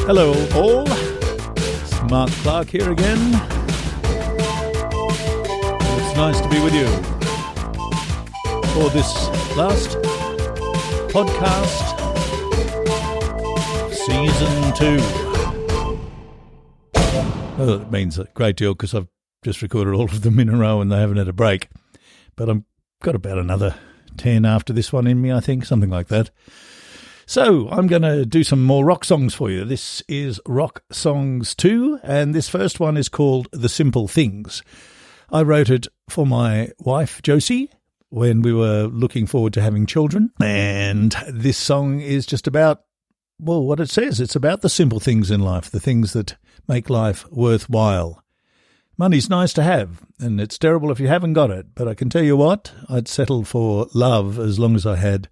Hello all, it's Mark Clark here again. It's nice to be with you for this last podcast, Season 2. Well, it means a great deal because I've just recorded all of them in a row and they haven't had a break. But I've got about another 10 after this one in me, I think, something like that. So I'm going to do some more rock songs for you. This is Rock Songs 2, and this first one is called The Simple Things. I wrote it for my wife, Josie, when we were looking forward to having children. And this song is just about, well, what it says. It's about the simple things in life, the things that make life worthwhile. Money's nice to have, and it's terrible if you haven't got it. But I can tell you what, I'd settle for love as long as I had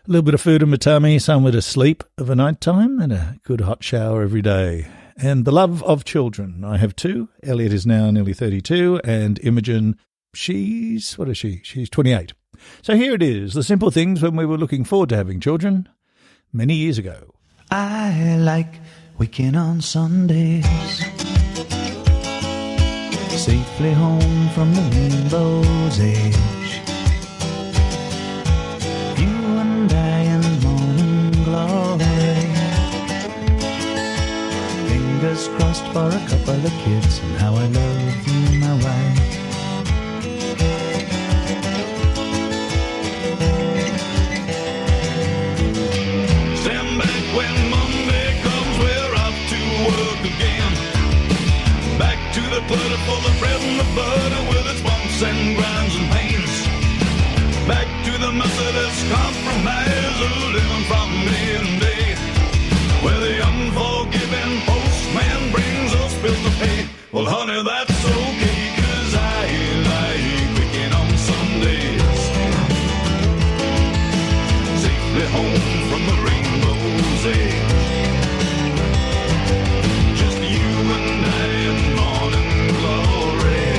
a little bit of food in my tummy, somewhere to sleep of a night time, and a good hot shower every day. And the love of children. I have two. Elliot is now nearly 32, and Imogen, she's 28. So here it is, the simple things when we were looking forward to having children many years ago. I like waking on Sundays, safely home from the rainbow's edge. You and I in morning glory, fingers crossed for a couple of kids, and how I love you, my wife. Stand back when Monday comes, we're off to work again. Back to the clutter for the bread and the butter with its bumps and grinds and pains. Back to the Methodist compromise of living from day to day, where the unforgiving postman brings us bills to pay. Well, honey, that's okay, 'cause I like waking on Sundays, safely home from the rainbow's edge. Just you and I in morning glory,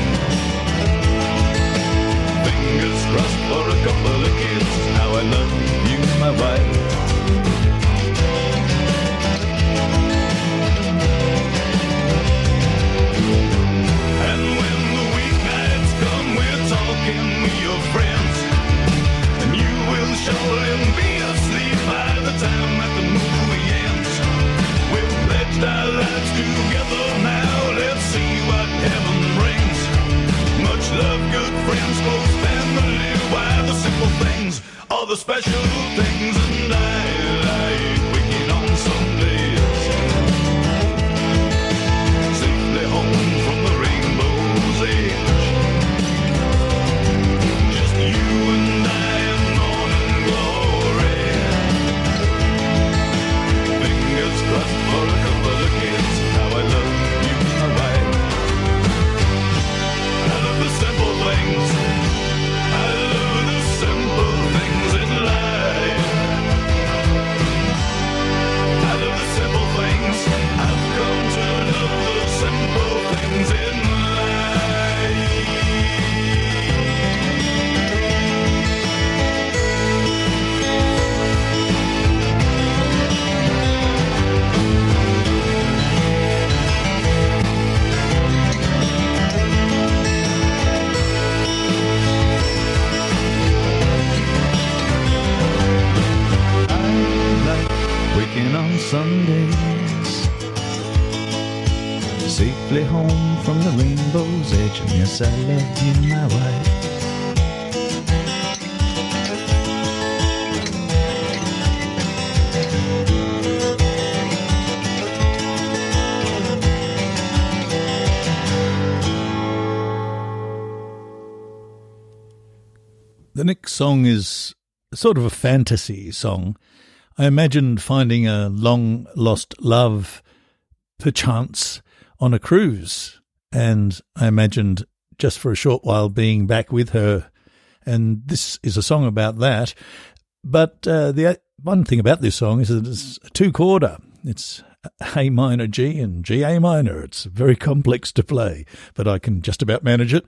fingers crossed for a couple of kids. How I love you, my wife. And when the weeknights come, we're talking with your friends, and you will surely be asleep by the time that the movie ends. We've pledged our lives together now, let's see what heaven brings. Much love, good friends, close family, why the simple things are the special things. And I like waking on Sundays, safely home from the rainbow's edge. Just you and I in morning glory, fingers crossed for a couple of kids. How I love you, my wife. I love the simple things, I love the simple things in life. I love the simple things, I've come to love the simple things in life. Waking on Sundays, safely home from the rainbow's edge, and yes, I love you, my wife. The next song is sort of a fantasy song. I imagined finding a long-lost love, perchance, on a cruise, and I imagined just for a short while being back with her, and this is a song about that. But the one thing about this song is that it's a two-chorder. It's A minor G and G A minor. It's very complex to play, but I can just about manage it.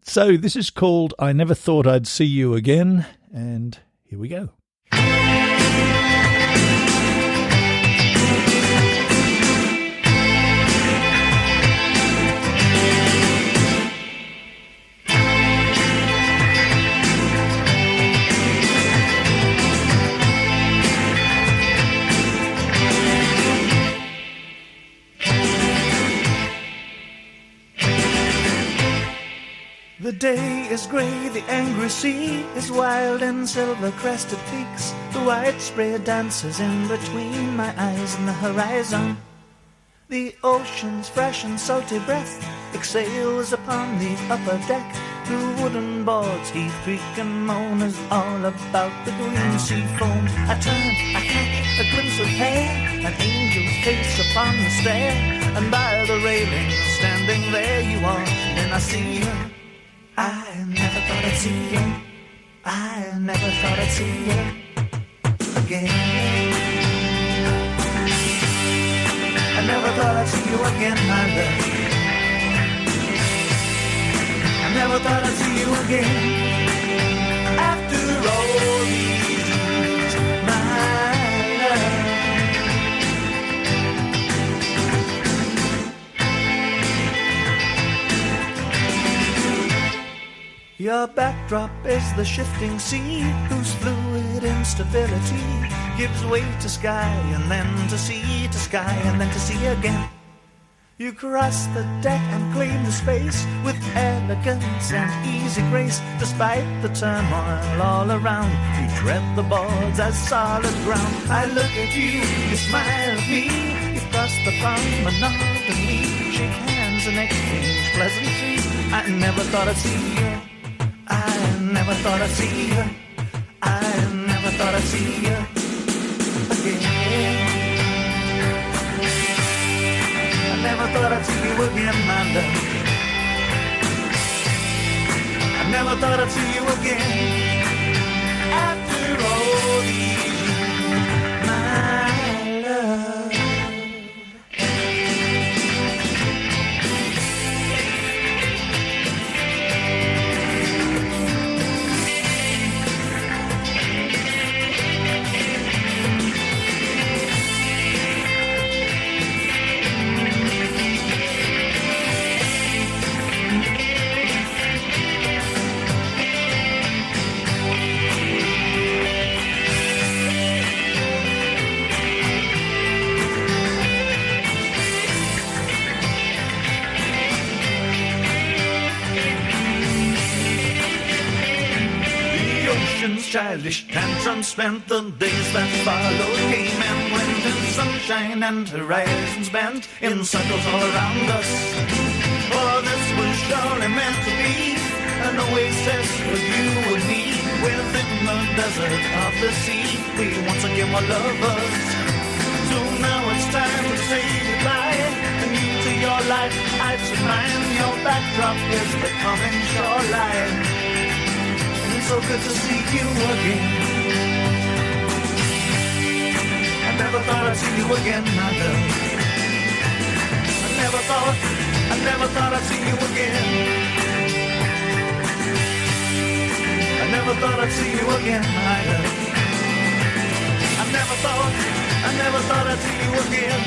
So this is called I Never Thought I'd See You Again, and here we go. day is grey, the angry sea is wild and silver-crested peaks. The white spray dances in between my eyes and the horizon. The ocean's fresh and salty breath exhales upon the upper deck. The wooden boards heave, creak and moan is all about the green sea foam. I turn, I catch a glimpse of hair, an angel's face upon the stair, and by the railing, standing there you are, and I see you. I never thought I'd see you. I never thought I'd see you again. I never thought I'd see you again, my love. I never thought I'd see you again. After all these years, my love. Your backdrop is the shifting sea, whose fluid instability gives way to sky, and then to sea, to sky, and then to sea again. You cross the deck and claim the space with elegance and easy grace. Despite the turmoil all around, you tread the boards as solid ground. I look at you, you smile at me, you cross the promenade and me, shake hands and exchange pleasantries. I never thought I'd see you. I never thought I'd see you. I never thought I'd see you again. I never thought I'd see you again, my love. I never thought I'd see you again. After all these years, my love. Childish tantrums spent, the days that followed came and went in sunshine and horizons bent in circles all around us. For this was surely meant to be an oasis for you and me, within the desert of the sea. We once again were lovers. So now it's time to say goodbye, and you to your life, I to mine. Your backdrop is becoming shoreline. So good to see you again. I never thought I'd see you again, my love. I never thought I'd see you again. I never thought I'd see you again, my love. I never thought I'd see you again.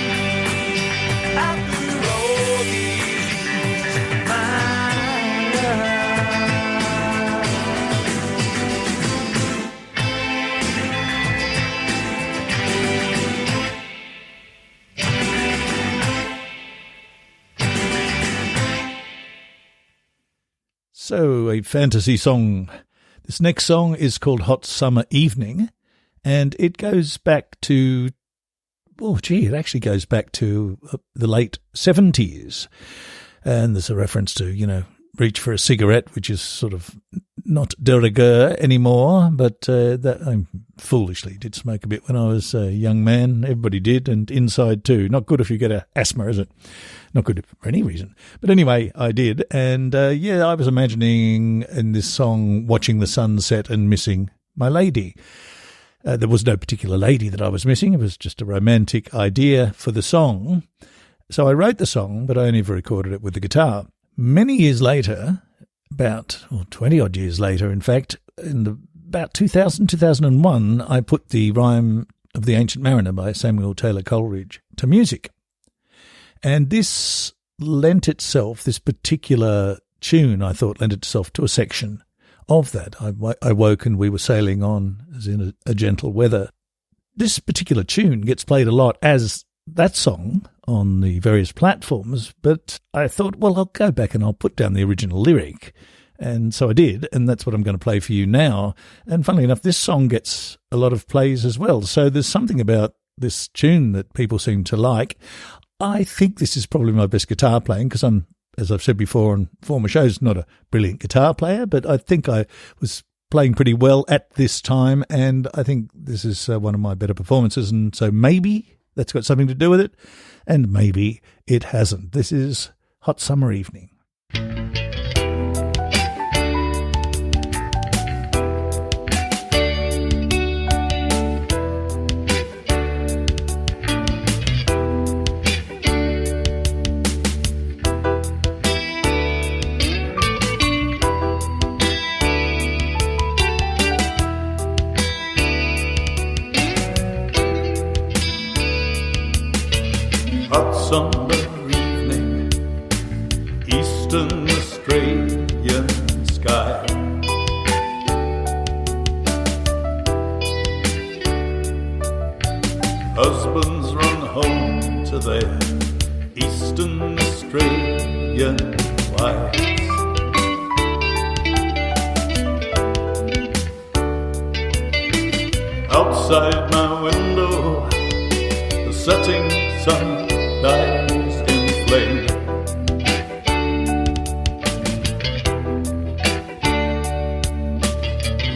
After all these years, my love. So, a fantasy song. This next song is called Hot Summer Evening, and it goes back to, it actually goes back to the late 70s. And there's a reference to, reach for a cigarette, which is sort of not de rigueur anymore, but that I foolishly did smoke a bit when I was a young man. Everybody did, and inside too. Not good if you get asthma, is it? Not good for any reason. But anyway, I did. And I was imagining in this song watching the sunset and missing my lady. There was no particular lady that I was missing. It was just a romantic idea for the song. So I wrote the song, but I only ever recorded it with the guitar. Many years later, about 20-odd years later, in fact, about 2000, 2001, I put the rhyme of The Ancient Mariner by Samuel Taylor Coleridge to music. And this particular tune, I thought, lent itself to a section of that. I woke and we were sailing on, as in a gentle weather. This particular tune gets played a lot as that song on the various platforms, but I thought, well, I'll go back and I'll put down the original lyric And so I did, and that's what I'm going to play for you now. And funnily enough, this song gets a lot of plays as well. So there's something about this tune that people seem to like. I think this is probably my best guitar playing because I'm, as I've said before on former shows, not a brilliant guitar player, but I think I was playing pretty well at this time, and I think this is one of my better performances, and so maybe that's got something to do with it, and maybe it hasn't. This is Hot Summer Evening. Summer evening, eastern Australian sky. Husbands run home to their eastern Australian wives. Outside my window, the setting sun dies in flame.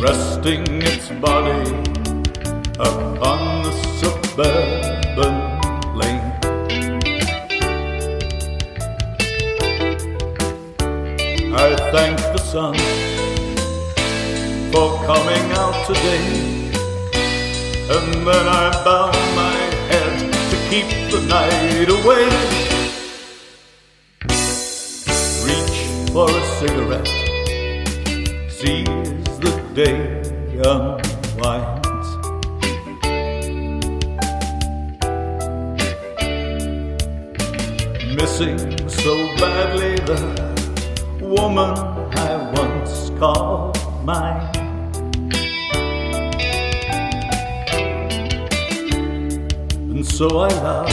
Resting its body upon the suburban lane. I thank the sun for coming out today, and then I bow my head to keep the night away. Reach for a cigarette, seize the day unwinds. Missing so badly the woman I once called mine. And so I laugh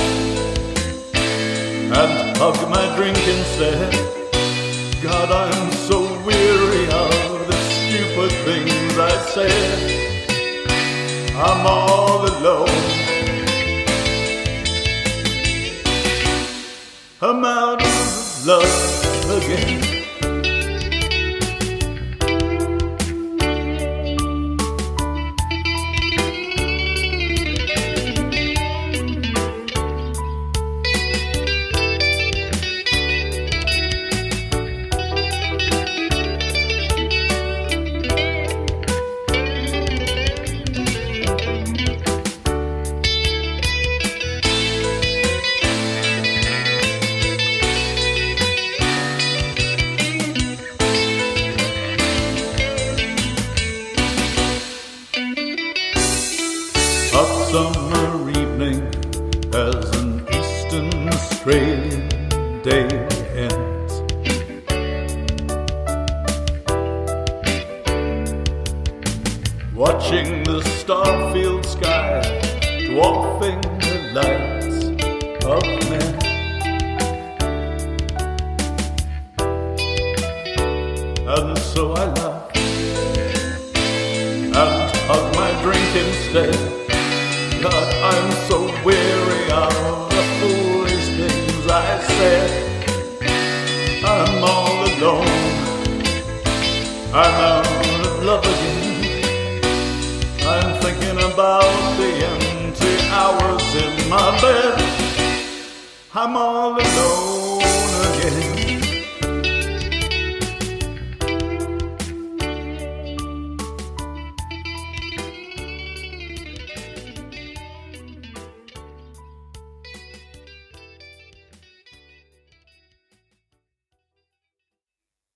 and hug my drink instead. God, I'm so weary of the stupid things I said. I'm all alone, I'm out of love again. Hot summer evening as an eastern Australian day ends. Watching the star-filled sky dwarfing the lights of men. And so I laugh and hug my drink instead. God, I'm so weary of the foolish things I said. I'm all alone, I'm out of love again. I'm thinking about the empty hours in my bed. I'm all alone again.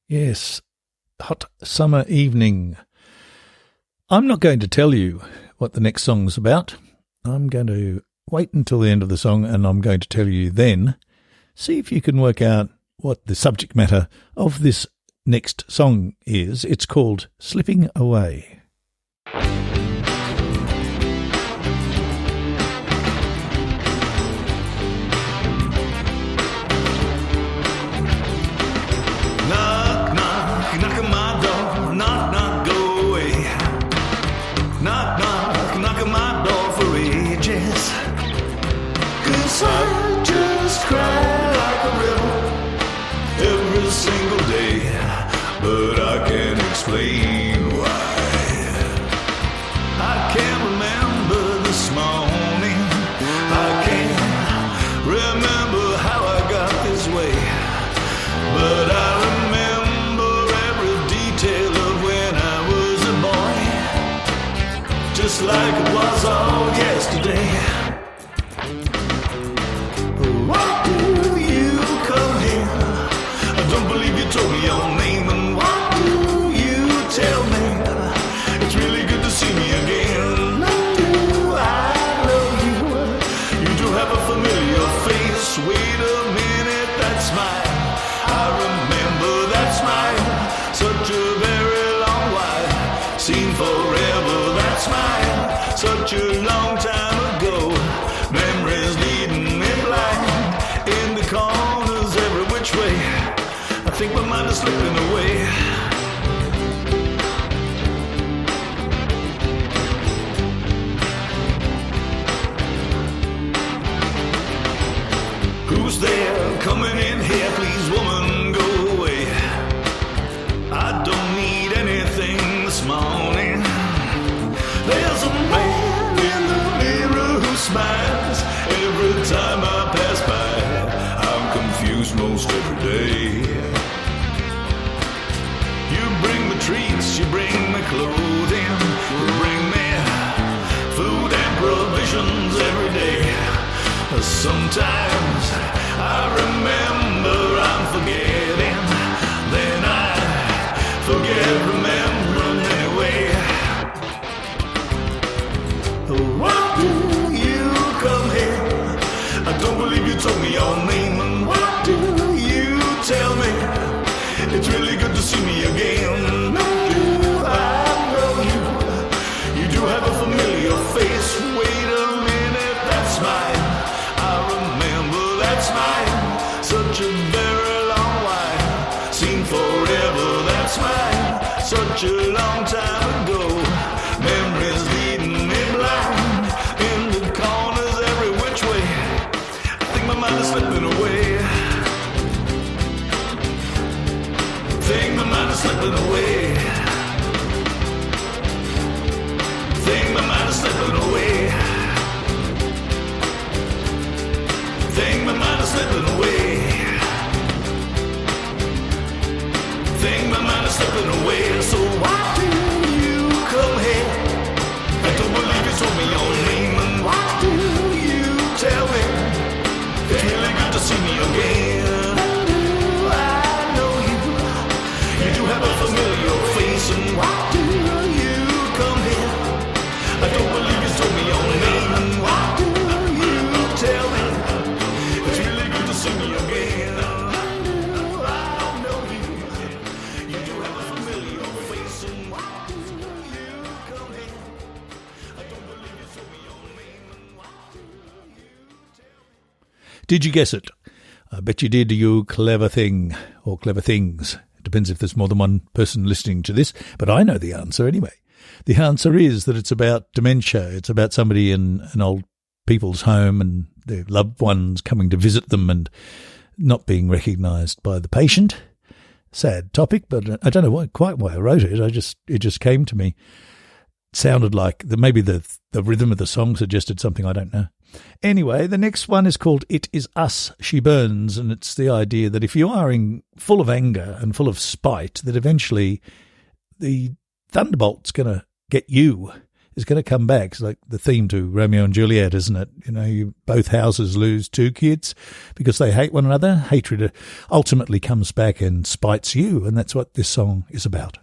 Yes, Hot Summer Evening. I'm not going to tell you what the next song's about. I'm going to wait until the end of the song and I'm going to tell you then. See if you can work out what the subject matter of this next song is. It's called Slipping Away. Knock, knock, knock on my just like it was all yesterday. Why do you come here? I don't believe you told me your name, and why do you tell me it's really good to see me again? I know you. You do have a familiar face. Wait a minute, that smile. I remember that smile. Such a very long while. Seen forever, that smile. Such a long time ago. Memories leading me blind. In the corners, every which way. I think my mind is slipping away. Who's there coming in here? Please, woman, go away. I don't need anything this morning. There's a man in the mirror who smiles every time I pass by. I'm confused most every day. You bring me treats, you bring me clothing, you bring me food and provisions every day. Sometimes I remember I'm forgetting, then I forget remembering anyway. Why do you come here? I don't believe you told me your name, and why do you tell me it's really good to see me again? I know you. You do have a familiar face. Wait a minute, that smile. I remember that smile. Such a very long while. Seen forever, that smile. Such a long time ago. Memories leading me blind. In the corners, every which way. I think my mind is slipping away. Think my mind is slipping away. Think my mind is slipping away. Think my mind is slipping away. Think my mind is slipping away. So why do you come here? I don't believe you told me your name, and why do you tell me it's really good to see me again? I know you. You do have a familiar face, and why do you come here? I don't believe you told me your name, and why do you tell me it's really good to see me again? I know you. You do have a familiar face, and why do you come here? I don't believe you told me your name, and why do you tell me? Did you guess it? I bet you did, you clever thing, or clever things. It depends if there's more than one person listening to this, but I know the answer anyway. The answer is that it's about dementia. It's about somebody in an old people's home and their loved ones coming to visit them and not being recognised by the patient. Sad topic, but I don't know quite why I wrote it. It just came to me. It sounded like maybe the rhythm of the song suggested something, I don't know. Anyway, the next one is called It Is Us She Burns, and it's the idea that if you are full of anger and full of spite, that eventually the thunderbolt's going to get you, is going to come back. It's like the theme to Romeo and Juliet, isn't it? You know, both houses lose two kids because they hate one another. Hatred ultimately comes back and spites you, and that's what this song is about.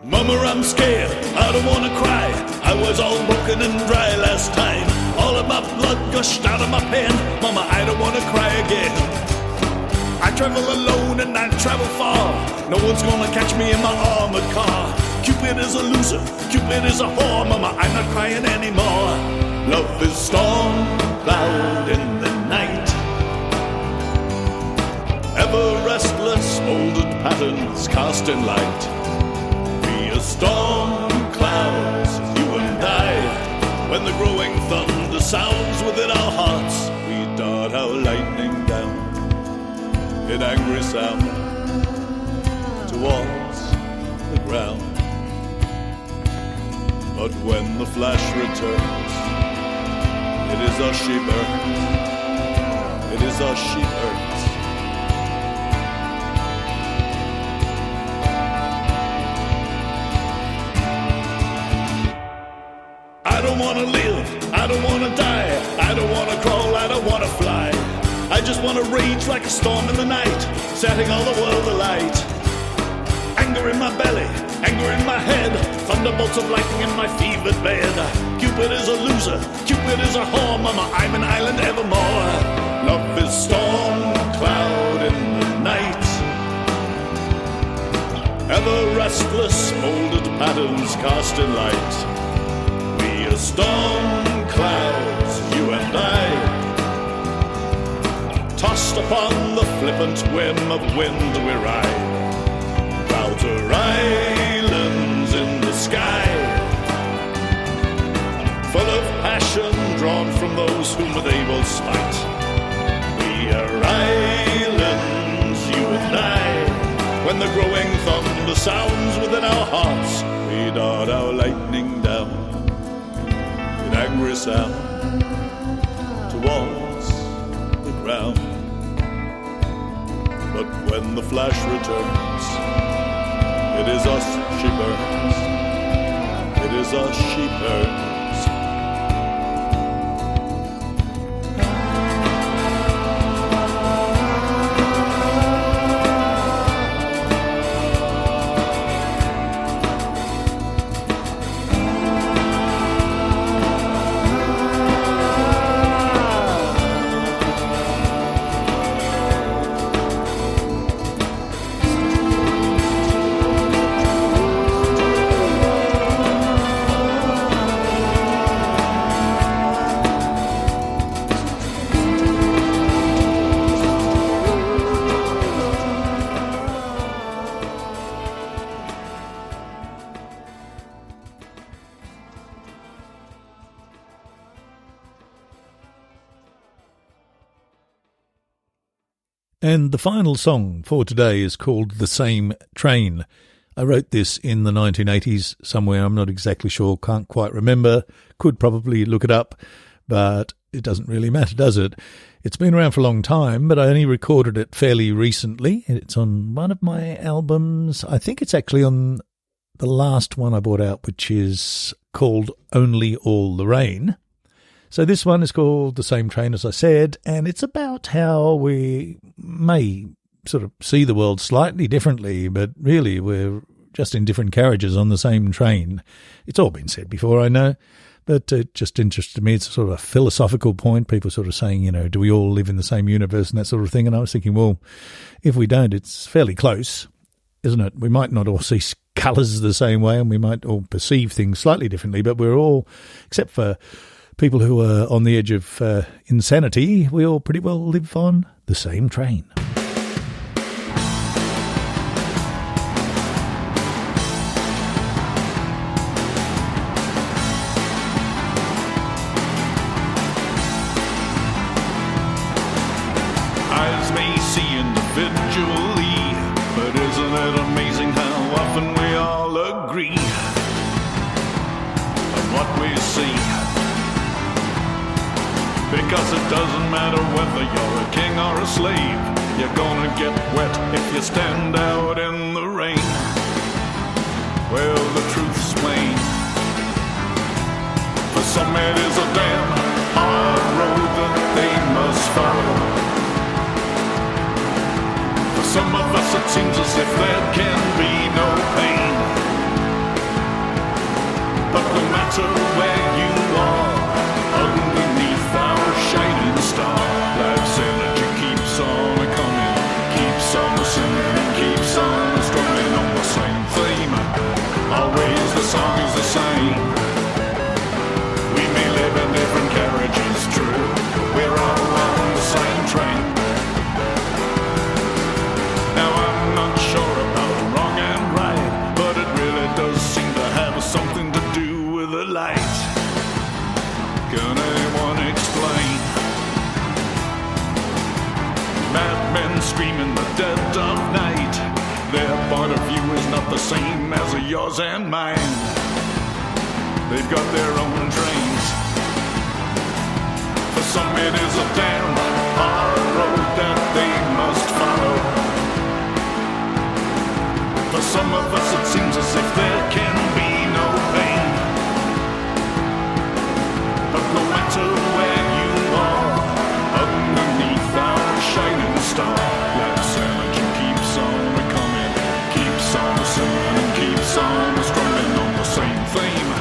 Mama, I'm scared, I don't wanna cry. I was all broken and dry last time. All of my blood gushed out of my pen. Mama, I don't wanna cry again. I travel alone and I travel far. No one's gonna catch me in my armored car. Cupid is a loser, Cupid is a whore. Mama, I'm not crying anymore. Love is storm cloud in the night. Ever restless, molded patterns cast in light. Storm clouds, you and I. When the growing thunder sounds within our hearts, we dart our lightning in angry sound towards the ground. But when the flash returns, it is us she burns, it is us she burns. I don't wanna live, I don't wanna die, I don't wanna crawl, I don't wanna fly. I just wanna rage like a storm in the night, setting all the world alight. Anger in my belly, anger in my head, thunderbolts of lightning in my fevered bed. Cupid is a loser, Cupid is a whore, mama, I'm an island evermore. Love is storm cloud in the night, ever restless, molded patterns cast in light. We are storm clouds, you and I, tossed upon the flippant whim of wind we ride. Clouds are islands in the sky, full of passion drawn from those whom they will spite. We are islands, you and I. When the growing thunder sounds within our hearts, we dart our lightning down in angry sound towards the ground. But when the flash returns, it is us she burns, it is us she burns. And the final song for today is called The Same Train. I wrote this in the 1980s somewhere. I'm not exactly sure, can't quite remember. Could probably look it up, but it doesn't really matter, does it? It's been around for a long time, but I only recorded it fairly recently. It's on one of my albums. I think it's actually on the last one I brought out, which is called Only All the Rain. So this one is called The Same Train, as I said, and it's about how we may sort of see the world slightly differently, but really we're just in different carriages on the same train. It's all been said before, I know, but it just interested me. It's sort of a philosophical point. People sort of saying, you know, do we all live in the same universe and that sort of thing? And I was thinking, well, if we don't, it's fairly close, isn't it? We might not all see colours the same way and we might all perceive things slightly differently, but we're all, except for people who are on the edge of insanity, we all pretty well live on the same train. Eyes may see individually, but isn't it amazing how often we all agree on what we see? Because it doesn't matter whether you're a king or a slave, you're gonna get wet if you stand out in the rain. Well, the truth's plain. For some it is a damn hard road that they must follow. For some of us it seems as if there can be no pain. But no matter where you are, underneath our shining star, life's energy keeps on a-coming, keeps on a-singing, keeps on a-strumming on the same theme. Always the song is the same. We may live in different carriages, true, we're all on the same train. Now I'm not sure about wrong and right, scream in the dead of night. Their point of view is not the same as yours and mine. They've got their own dreams. For some it is a damn hard road that they must follow. For some of us it seems as if there can be no pain. But no matter where you are, underneath our shining star, life's energy keeps on coming, keeps on singing and keeps on strumming on the same theme.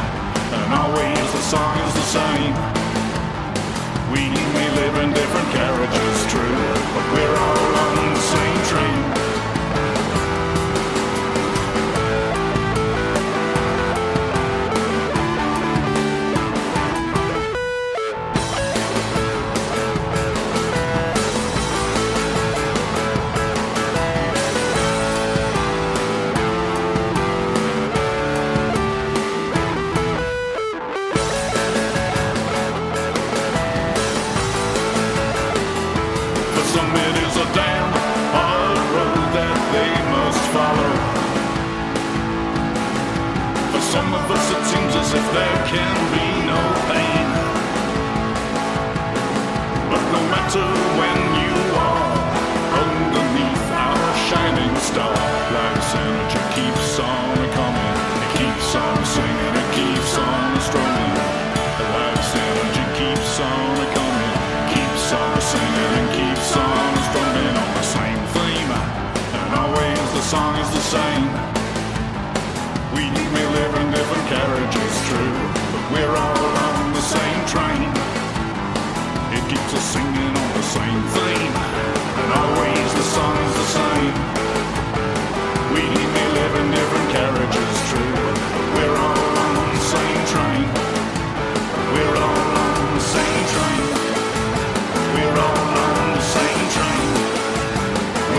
And always the song is the same. We may live in different carriages, true, but we're all on the same train. Some of us it seems as if there can be no pain. But no matter when you are underneath our shining star, life's energy keeps on coming, it keeps on singing, it keeps on strumming. Life's energy keeps on coming, keeps on singing and keeps on strumming on the same theme. And always the song is the same. We may live in different carriages, true, but we're all on the same train. It keeps us singing on the same theme, and always the song is the same. We may live in different carriages, true, but we're all on the same train. We're all on the same train. We're all on the same train.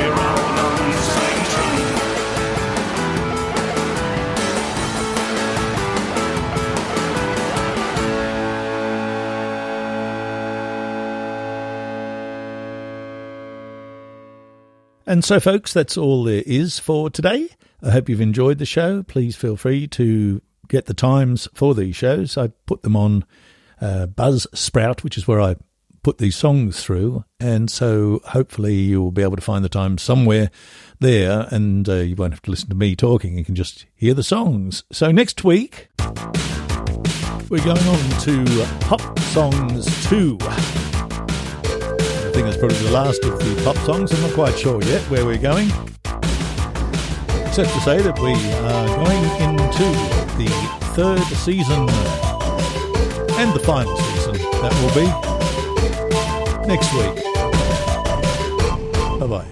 We're all on the same train. And so, folks, that's all there is for today. I hope you've enjoyed the show. Please feel free to get the times for these shows. I put them on Buzzsprout, which is where I put these songs through. And so hopefully you'll be able to find the time somewhere there, and you won't have to listen to me talking. You can just hear the songs. So next week, we're going on to Pop Songs 2. I think it's probably the last of the pop songs. I'm not quite sure yet where we're going, except to say that we are going into the third season and the final season. That will be next week. Bye-bye.